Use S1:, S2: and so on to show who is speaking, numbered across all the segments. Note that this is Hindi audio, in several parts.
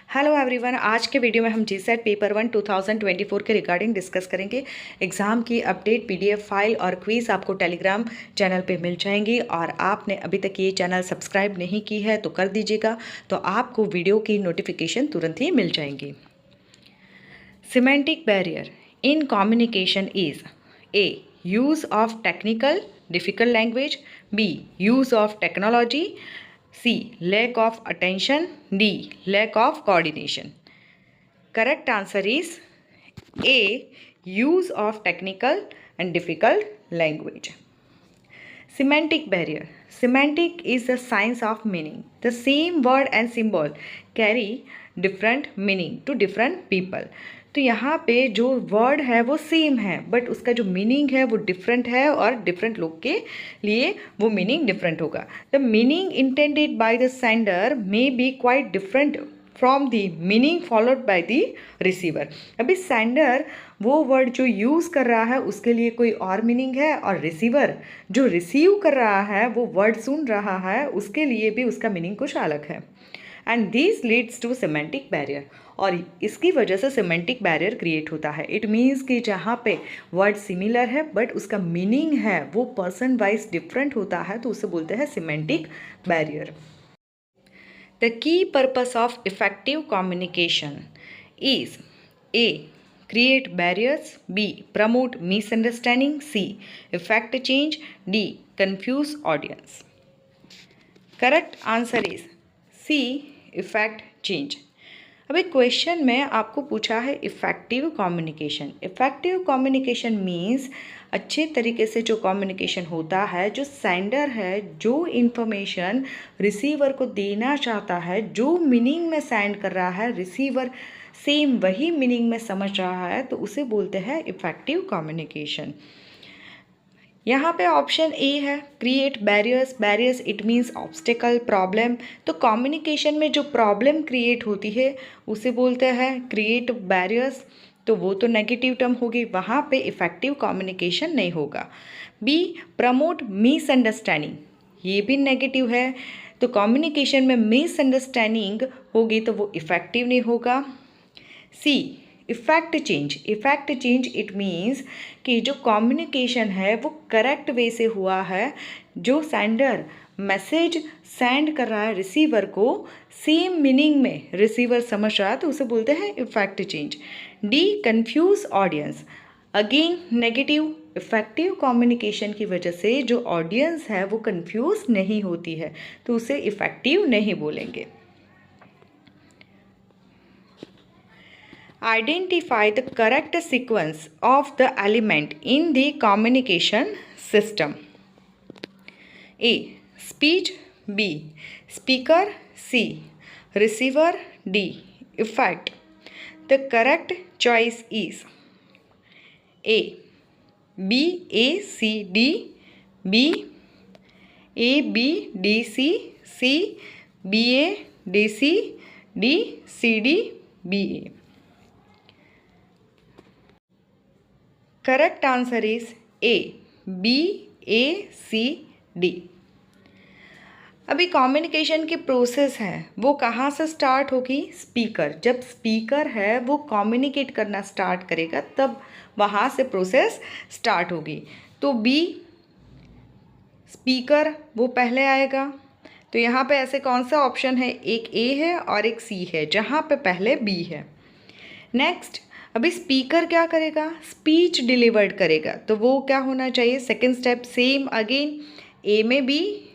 S1: हेलो एवरीवन, आज के वीडियो में हम जीसेट पेपर 1 2024 के रिगार्डिंग डिस्कस करेंगे। एग्ज़ाम की अपडेट पीडीएफ फाइल और क्विज़ आपको टेलीग्राम चैनल पे मिल जाएंगी और आपने अभी तक ये चैनल सब्सक्राइब नहीं की है तो कर दीजिएगा, तो आपको वीडियो की नोटिफिकेशन तुरंत ही मिल जाएंगी। Semantic barrier in communication is a use of technical difficult language, B use of technology, C. Lack of attention. D. Lack of coordination. Correct answer is A. Use of technical and difficult language. Semantic barrier. Semantic is the science of meaning. The same word and symbol carry different meaning to different people. तो यहाँ पे जो वर्ड है वो सेम है बट उसका जो मीनिंग है वो डिफरेंट है और डिफरेंट लोग के लिए वो मीनिंग डिफरेंट होगा। The meaning intended by the sender may be quite different from the meaning followed by the receiver. अभी सेंडर वो वर्ड जो यूज़ कर रहा है उसके लिए कोई और मीनिंग है और रिसीवर जो रिसीव कर रहा है वो वर्ड सुन रहा है उसके लिए भी उसका मीनिंग कुछ अलग है। And this leads to semantic barrier, और इसकी वजह से सिमेंटिक बैरियर क्रिएट होता है। इट मीन्स कि जहाँ पे वर्ड सिमिलर है बट उसका मीनिंग है वो पर्सन वाइज डिफरेंट होता है तो उसे बोलते हैं semantic barrier. The key purpose of effective communication is a create barriers, B. promote misunderstanding, C. effect change, D. confuse audience. Correct answer is C. effect change. अभी क्वेश्चन में आपको पूछा है effective communication. Effective communication means अच्छे तरीके से जो कम्युनिकेशन होता है, जो सेंडर है जो इन्फॉर्मेशन रिसीवर को देना चाहता है, जो मीनिंग में सेंड कर रहा है रिसीवर सेम वही मीनिंग में समझ रहा है तो उसे बोलते हैं इफ़ेक्टिव कम्युनिकेशन। यहाँ पे ऑप्शन ए है create barriers. Barriers it means obstacle, problem. तो कम्युनिकेशन में जो प्रॉब्लम क्रिएट होती है उसे बोलते हैं क्रिएट बैरियर्स, तो वो तो नेगेटिव टर्म होगी, वहाँ पे इफ़ेक्टिव कम्युनिकेशन नहीं होगा। बी प्रमोट मिसअंडरस्टैंडिंग, ये भी नेगेटिव है, तो कम्युनिकेशन में मिसअंडरस्टैंडिंग होगी तो वो इफ़ेक्टिव नहीं होगा। C effect change. Effect change it means कि जो कम्युनिकेशन है वो करेक्ट वे से हुआ है, जो सेंडर मैसेज सेंड कर रहा है रिसीवर को सेम मीनिंग में रिसीवर समझ रहा है तो उसे बोलते हैं effect change. D confuse audience, again negative. Effective communication की वजह से जो ऑडियंस है वो कंफ्यूज नहीं होती है तो उसे इफ़ेक्टिव नहीं बोलेंगे। Identify the correct sequence of the element in the communication system. A. Speech, B. Speaker, C. Receiver, D. Effect. The correct choice is A. B, A, C, D, B, A, B, D, C, C, B, A, D, C, D, C, D, B, A. Correct answer is A B A C D. अभी कम्युनिकेशन की प्रोसेस है वो कहाँ से स्टार्ट होगी? स्पीकर। जब स्पीकर है वो कम्युनिकेट करना स्टार्ट करेगा तब वहाँ से प्रोसेस स्टार्ट होगी। तो बी स्पीकर वो पहले आएगा, तो यहाँ पे ऐसे कौन सा ऑप्शन है? एक ए है और एक सी है जहाँ पे पहले बी है। नेक्स्ट अभी स्पीकर क्या करेगा? स्पीच डिलीवर्ड करेगा, तो वो क्या होना चाहिए? सेकंड स्टेप सेम अगेन, ए में बी,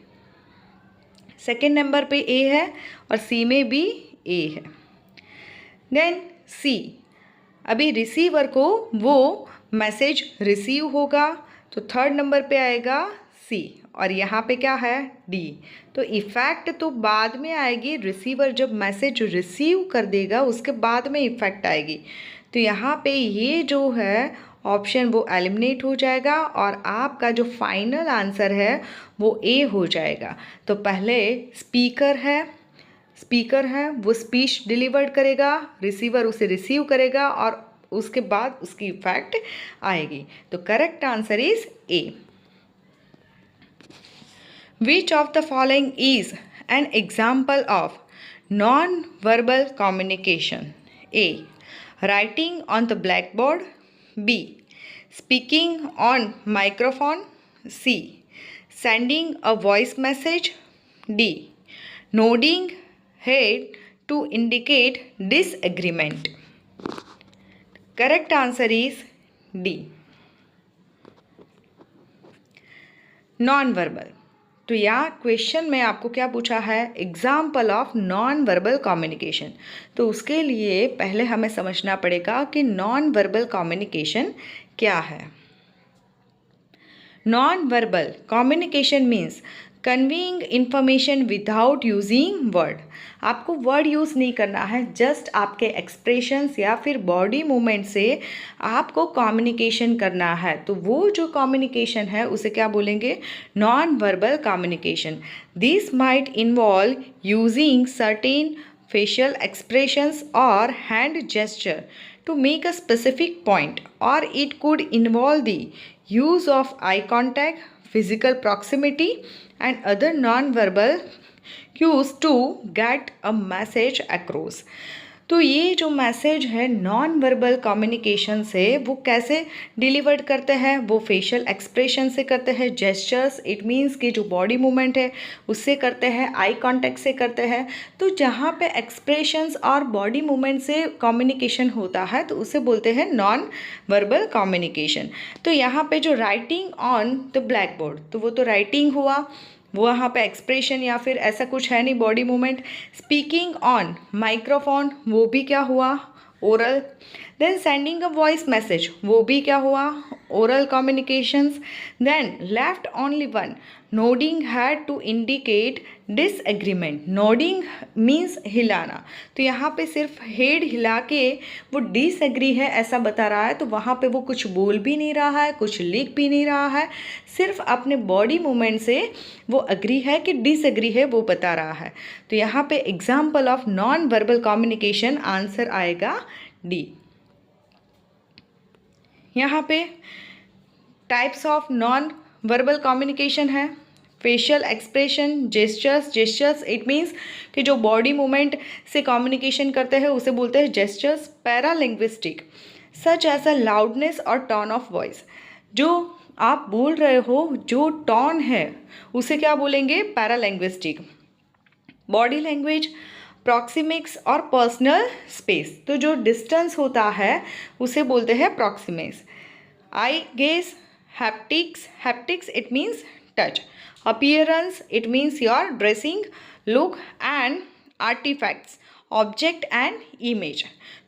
S1: सेकंड नंबर पे ए है और सी में भी ए है। देन सी, अभी रिसीवर को वो मैसेज रिसीव होगा तो थर्ड नंबर पे आएगा सी, और यहाँ पे क्या है? डी। तो इफ़ेक्ट तो बाद में आएगी, रिसीवर जब मैसेज रिसीव कर देगा उसके बाद में इफ़ेक्ट आएगी। तो यहाँ पे ये जो है ऑप्शन वो एलिमिनेट हो जाएगा और आपका जो फाइनल आंसर है वो ए हो जाएगा। तो पहले स्पीकर है वो स्पीच डिलीवर्ड करेगा, रिसीवर उसे रिसीव करेगा और उसके बाद उसकी इफ़ेक्ट आएगी। तो correct answer is A. Which of the following is an example of Non-verbal communication. A. Writing on the blackboard. B. Speaking on microphone. C. Sending a voice message. D. Nodding head to indicate disagreement. Correct answer is D. Non verbal. तो यहाँ क्वेश्चन में आपको क्या पूछा है, example of non verbal communication. तो उसके लिए पहले हमें समझना पड़ेगा कि नॉन वर्बल कम्युनिकेशन क्या है। Non verbal communication means conveying information without using word. आपको वर्ड यूज़ नहीं करना है, जस्ट आपके एक्सप्रेशंस या फिर बॉडी मूवमेंट से आपको कम्युनिकेशन करना है। तो वो जो कम्युनिकेशन है उसे क्या बोलेंगे, non verbal communication. This might involve using certain facial expressions or hand gesture to make a specific point, or it could involve the use of eye contact, physical proximity, and other non-verbal cues to get a message across. तो ये जो मैसेज है नॉन वर्बल कम्युनिकेशन से वो कैसे डिलीवर्ड करते हैं, वो फेशियल एक्सप्रेशन से करते हैं, जेस्चर्स इट मीन्स कि जो बॉडी मूवमेंट है उससे करते हैं, आई कांटेक्ट से करते हैं। तो जहाँ पे एक्सप्रेशंस और बॉडी मूवमेंट से कम्युनिकेशन होता है तो उसे बोलते हैं नॉन वर्बल कम्युनिकेशन। तो यहाँ पे जो writing on the black board, तो वो तो राइटिंग हुआ, वो वहाँ पे एक्सप्रेशन या फिर ऐसा कुछ है नहीं body movement. Speaking on microphone, वो भी क्या हुआ, oral. Then sending a voice message, वो भी क्या हुआ, oral communications. Then left only one, nodding head to indicate disagreement. Nodding means हिलाना, तो यहाँ पे सिर्फ हेड हिला के वो डिसएग्री है ऐसा बता रहा है। तो वहाँ पे वो कुछ बोल भी नहीं रहा है, कुछ लिख भी नहीं रहा है, सिर्फ अपने बॉडी मूवमेंट से वो अग्री है कि डिसएग्री है वो बता रहा है। तो यहाँ पे example of non verbal communication answer आएगा डी। यहाँ पे types of non verbal communication है, facial expression, gestures it means कि जो बॉडी मूवमेंट से कम्युनिकेशन करते हैं उसे बोलते हैं gestures. Paralinguistic, such as a loudness और टोन ऑफ वॉइस, जो आप बोल रहे हो जो टोन है उसे क्या बोलेंगे, पैरालिंग्विस्टिक। बॉडी लैंग्वेज, प्रॉक्सिमिक्स और पर्सनल स्पेस, तो जो डिस्टेंस होता है उसे बोलते हैं proxemics. I guess, haptics it means touch. Appearance it means your dressing, look and artifacts, object and image.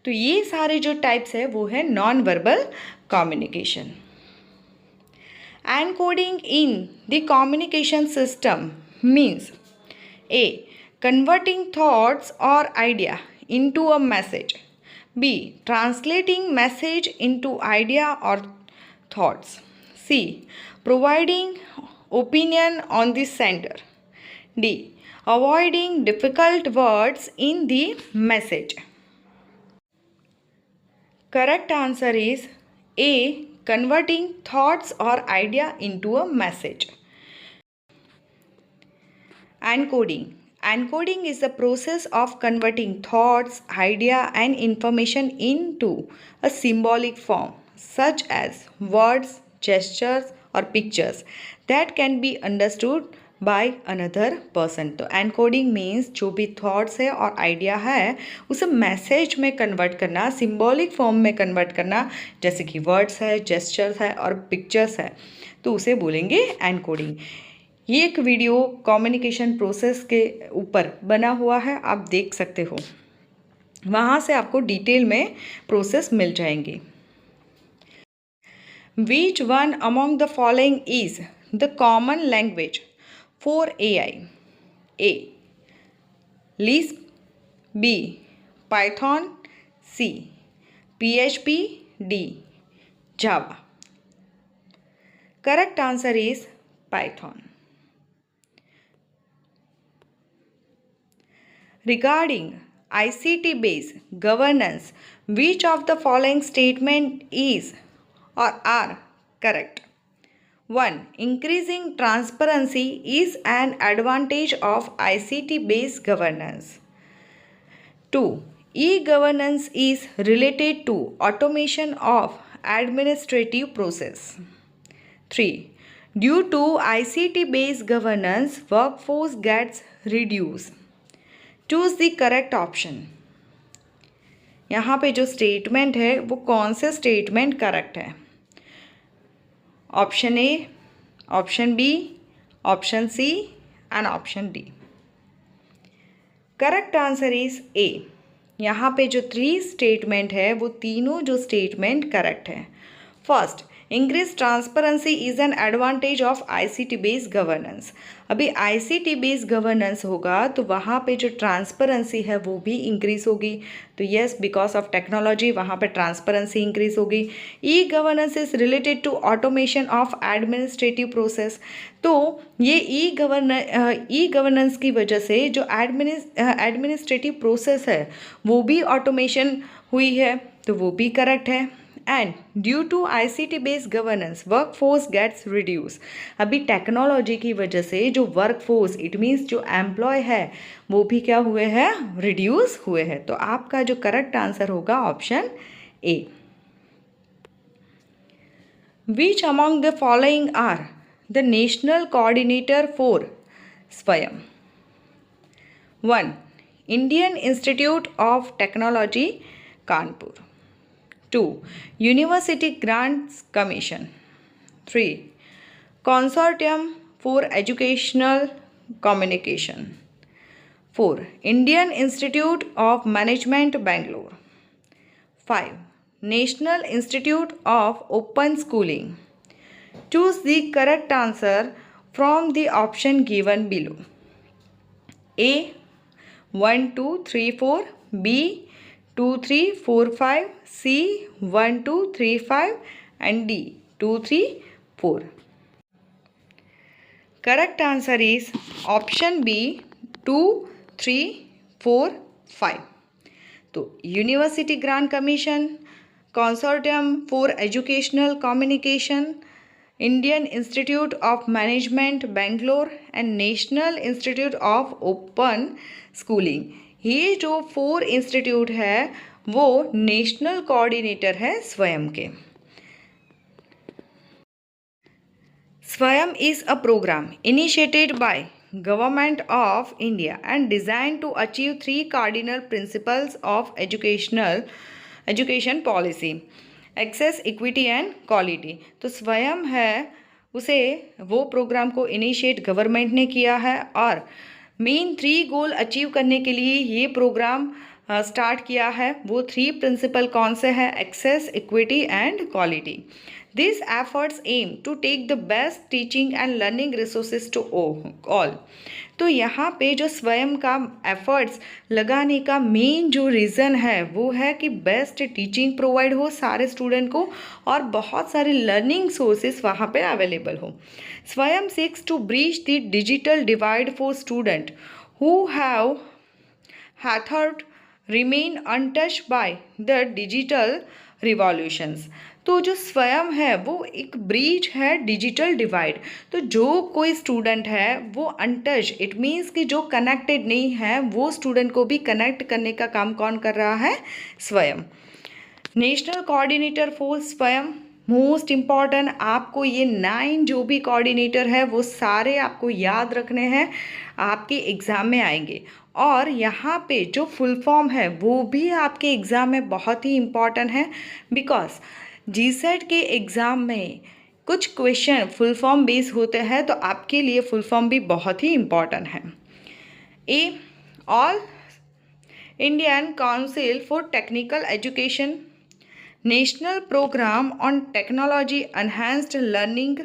S1: तो ये सारे जो टाइप्स है वो है non verbal communication. Encoding in the communication system means A. Converting thoughts or idea into a message. B. Translating message into idea or thoughts. C. Providing opinion on the sender. D. Avoiding difficult words in the message. Correct answer is A. Converting thoughts or idea into a message. Encoding. Encoding is the process of converting thoughts, idea and information into a symbolic form such as words, gestures or pictures that can be understood by another person. तो encoding means जो भी thoughts है और idea है उसे मैसेज में कन्वर्ट करना, सिम्बॉलिक फॉर्म में कन्वर्ट करना, जैसे कि वर्ड्स है, जेस्चर्स है और पिक्चर्स है, तो उसे बोलेंगे encoding। ये एक वीडियो कम्युनिकेशन प्रोसेस के ऊपर बना हुआ है, आप देख सकते हो, वहाँ से आपको डिटेल में प्रोसेस मिल जाएंगे। Which one among the following is the common language for AI? A. Lisp. B. Python. C. PHP. D. Java. Correct answer is Python. Regarding ICT-based governance, which of the following statement is or are correct? 1. Increasing transparency is an advantage of ICT-based governance. 2. E-governance is related to automation of administrative process. 3. Due to ICT-based governance, workforce gets reduced. Choose the correct option. यहाँ पे जो स्टेटमेंट है वो कौन से स्टेटमेंट करेक्ट है? Option A, option B, option C and option D. Correct answer is A. यहाँ पे जो 3 स्टेटमेंट है वो तीनों जो स्टेटमेंट करेक्ट है. First, increase transparency is an advantage of ICT based governance. अभी आईसीटी बेस्ड गवर्नेंस होगा तो वहाँ पे जो ट्रांसपेरेंसी है वो भी इंक्रीज होगी. तो यस, बिकॉज ऑफ टेक्नोलॉजी वहाँ पे ट्रांसपेरेंसी इंक्रीज होगी. E governance is related to automation of administrative process. तो ये ई गवर्नेंस की वजह से जो एडमिनिस्ट्रेटिव प्रोसेस है वो भी ऑटोमेशन हुई है, तो वो भी करेक्ट है. And due to ICT based governance workforce gets reduce. अभी टेक्नोलॉजी की वजह से जो वर्कफोर्स इट मीन्स जो एम्प्लॉय है वो भी क्या हुए हैं, रिड्यूस हुए हैं. तो आपका जो करेक्ट आंसर होगा option A. Which among the following are the national coordinator for Swayam? 1. Indian institute of technology Kanpur. 2. University Grants Commission. 3. Consortium for Educational Communication. 4. Indian Institute of Management Bangalore. 5. National Institute of Open Schooling. Choose the correct answer from the option given below. A 1 2 3 4, B 2 3 4 5, C 1 2 3 5 and D 2 3 4. Correct answer is option B 2 3 4 5. तो university grant commission, consortium for educational communication, Indian institute of management Bangalore and national institute of open schooling, ये जो 4 इंस्टीट्यूट है वो नेशनल कोऑर्डिनेटर है स्वयं के. Swayam is a program initiated by government of India and design to achieve 3 cardinal principles of education policy, access, equity and quality. तो स्वयं है उसे वो प्रोग्राम को इनिशिएट गवर्नमेंट ने किया है और मेन 3 गोल अचीव करने के लिए ये प्रोग्राम स्टार्ट किया है. वो 3 प्रिंसिपल कौन से हैं? Access, equity and quality. This efforts aim to take the best teaching and learning resources to all. तो यहाँ पे जो स्वयं का एफर्ट्स लगाने का मेन जो रीज़न है वो है कि बेस्ट टीचिंग प्रोवाइड हो सारे स्टूडेंट को और बहुत सारे लर्निंग सोर्सेज वहाँ पे अवेलेबल हो. स्वयं seeks to bridge the digital divide for students who have hitherto remain untouched by the digital revolutions. तो जो स्वयं है वो एक ब्रिज है डिजिटल डिवाइड. तो जो कोई स्टूडेंट है वो अनटच, इट मीन्स कि जो कनेक्टेड नहीं है वो स्टूडेंट को भी कनेक्ट करने का काम कौन कर रहा है? स्वयं. नेशनल कोऑर्डिनेटर फॉर स्वयं, मोस्ट इम्पॉर्टेंट, आपको ये 9 जो भी कोऑर्डिनेटर है वो सारे आपको याद रखने हैं, आपके एग्ज़ाम में आएंगे. और यहाँ पे जो फुल फॉर्म है वो भी आपके एग्ज़ाम में बहुत ही इम्पॉर्टेंट है, बिकॉज जीसेट के एग्ज़ाम में कुछ क्वेश्चन फुल फॉर्म बेस होते हैं, तो आपके लिए फुल फॉर्म भी बहुत ही इम्पॉर्टेंट है. A, all Indian council for technical education, national programme on technology enhanced learning,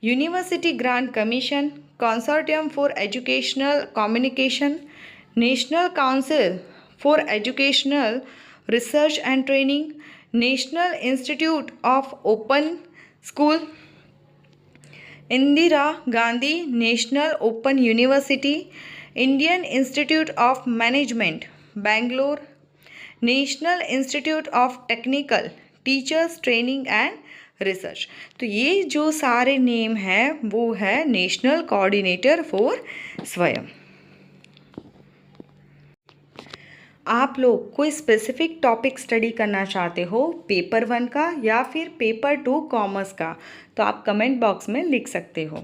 S1: university grant commission, consortium for educational communication, national council for educational research and training, national institute of open school, Indira Gandhi national open university, Indian institute of management Bangalore, national institute of technical teachers training and research. तो ये जो सारे नेम हैं वो है नेशनल कोऑर्डिनेटर फॉर स्वयं. आप लोग कोई स्पेसिफिक टॉपिक स्टडी करना चाहते हो, पेपर 1 का या फिर पेपर 2 कॉमर्स का, तो आप कमेंट बॉक्स में लिख सकते हो।